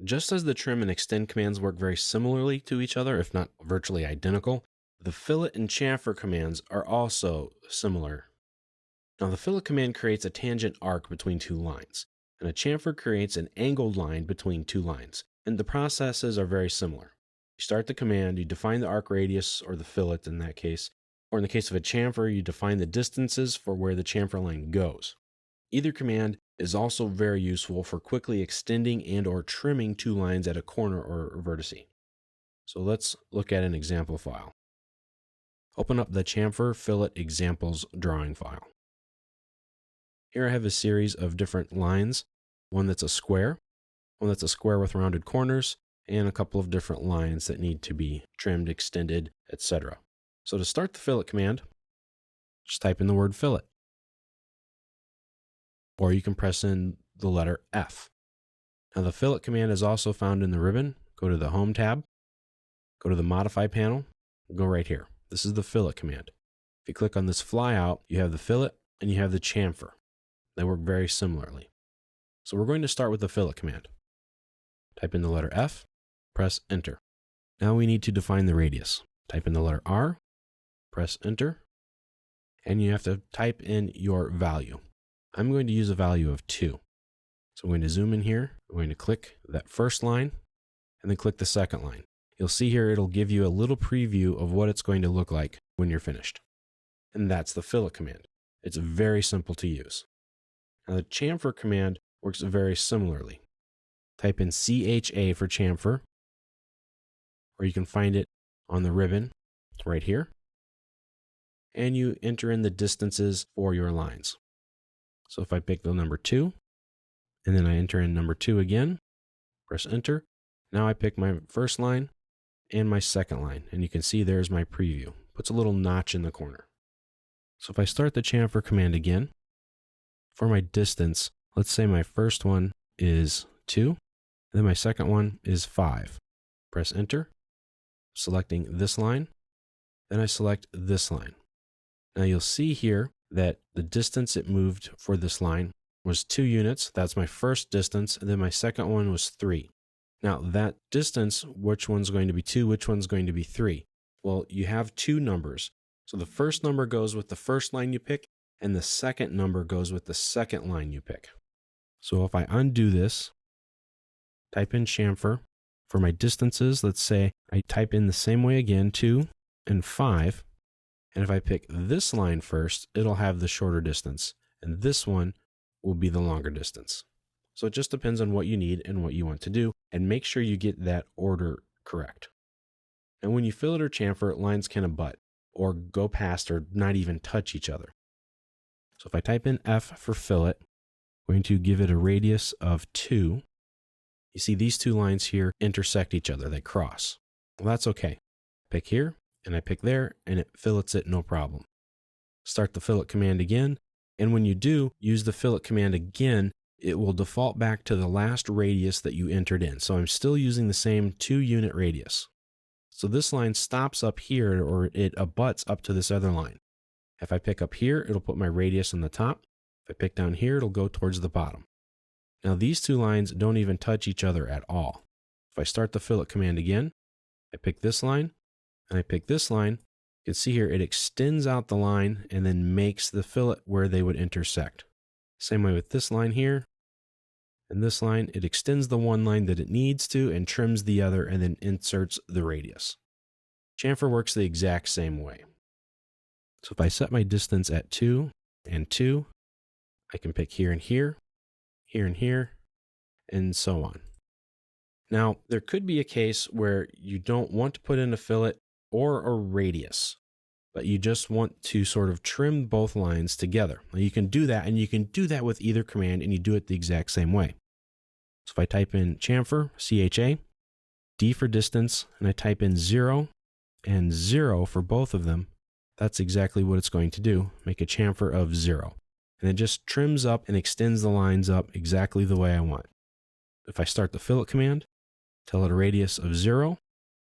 Just as the trim and extend commands work very similarly to each other, if not virtually identical, the fillet and chamfer commands are also similar. Now, the fillet command creates a tangent arc between two lines, and a chamfer creates an angled line between two lines, and the processes are very similar. You start the command, you define the arc radius, or the fillet in that case, or in the case of a chamfer, you define the distances for where the chamfer line goes. Either command is also very useful for quickly extending and or trimming two lines at a corner or vertice. So let's look at an example file. Open up the chamfer fillet examples drawing file. Here I have a series of different lines, one that's a square with rounded corners, and a couple of different lines that need to be trimmed, extended, etc. So to start the fillet command, just type in the word fillet. Or you can press in the letter F. Now the fillet command is also found in the ribbon. Go to the Home tab, go to the Modify panel, go right here. This is the fillet command. If you click on this flyout, you have the fillet and you have the chamfer. They work very similarly. So we're going to start with the fillet command. Type in the letter F, press Enter. Now we need to define the radius. Type in the letter R, press Enter, and you have to type in your value. I'm going to use a value of 2. So I'm going to zoom in here. I'm going to click that first line and then click the second line. You'll see here it'll give you a little preview of what it's going to look like when you're finished. And that's the fillet command. It's very simple to use. Now the chamfer command works very similarly. Type in CHA for chamfer, or you can find it on the ribbon right here. And you enter in the distances for your lines. So if I pick the number 2, and then I enter in number 2 again, press Enter. Now I pick my first line and my second line, and you can see there's my preview. Puts a little notch in the corner. So if I start the chamfer command again, for my distance, let's say my first one is 2, and then my second one is 5. Press Enter, selecting this line, then I select this line. Now you'll see here that the distance it moved for this line was 2 units. That's my first distance, and then my second one was 3. Now that distance, which one's going to be 2, which one's going to be 3? Well, you have 2 numbers. So the first number goes with the first line you pick, and the second number goes with the second line you pick. So if I undo this, type in chamfer. For my distances, let's say I type in the same way again, 2 and 5. And if I pick this line first, it'll have the shorter distance. And this one will be the longer distance. So it just depends on what you need and what you want to do. And make sure you get that order correct. And when you fillet or chamfer, lines can abut or go past or not even touch each other. So if I type in F for fillet, I'm going to give it a radius of 2. You see these 2 lines here intersect each other. They cross. Well, that's okay. Pick here. And I pick there, and it fillets it no problem. Start the fillet command again, and when you do, use the fillet command again, it will default back to the last radius that you entered in. So I'm still using the same 2-unit radius. So this line stops up here, or it abuts up to this other line. If I pick up here, it'll put my radius on the top. If I pick down here, it'll go towards the bottom. Now these 2 lines don't even touch each other at all. If I start the fillet command again, I pick this line, and I pick this line, you can see here it extends out the line and then makes the fillet where they would intersect. Same way with this line here and this line, it extends the one line that it needs to and trims the other and then inserts the radius. Chamfer works the exact same way. So if I set my distance at 2 and 2, I can pick here and here, here and here, and so on. Now, there could be a case where you don't want to put in a fillet or a radius, but you just want to sort of trim both lines together. Now you can do that, and you can do that with either command, and you do it the exact same way. So if I type in chamfer, CHA, D for distance, and I type in 0 and 0 for both of them, that's exactly what it's going to do, make a chamfer of 0. And it just trims up and extends the lines up exactly the way I want. If I start the fillet command, tell it a radius of 0,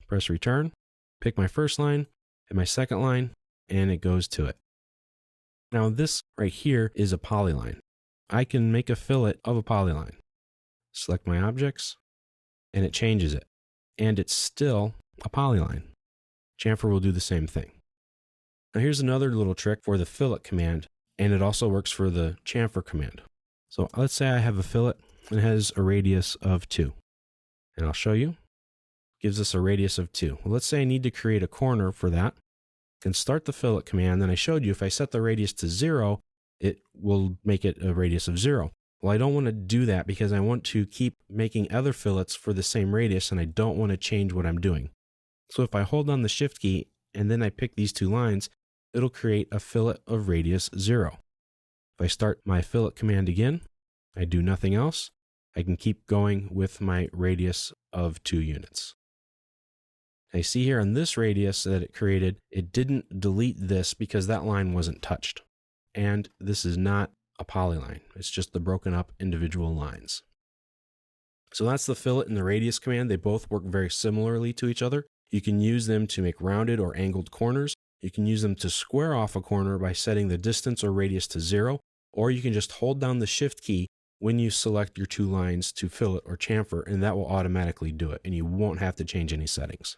press return, pick my first line and my second line, and it goes to it. Now this right here is a polyline. I can make a fillet of a polyline. Select my objects, and it changes it. And it's still a polyline. Chamfer will do the same thing. Now here's another little trick for the fillet command, and it also works for the chamfer command. So let's say I have a fillet and it has a radius of 2. And I'll show you. Gives us a radius of 2. Well, let's say I need to create a corner for that. I can start the fillet command, and I showed you if I set the radius to 0, it will make it a radius of 0. Well, I don't want to do that because I want to keep making other fillets for the same radius, and I don't want to change what I'm doing. So if I hold on the shift key and then I pick these 2 lines, it'll create a fillet of radius 0. If I start my fillet command again, I do nothing else, I can keep going with my radius of 2 units. I see here on this radius that it created, it didn't delete this because that line wasn't touched. And this is not a polyline. It's just the broken up individual lines. So that's the fillet and the radius command. They both work very similarly to each other. You can use them to make rounded or angled corners. You can use them to square off a corner by setting the distance or radius to 0, or you can just hold down the shift key when you select your 2 lines to fillet or chamfer, and that will automatically do it, and you won't have to change any settings.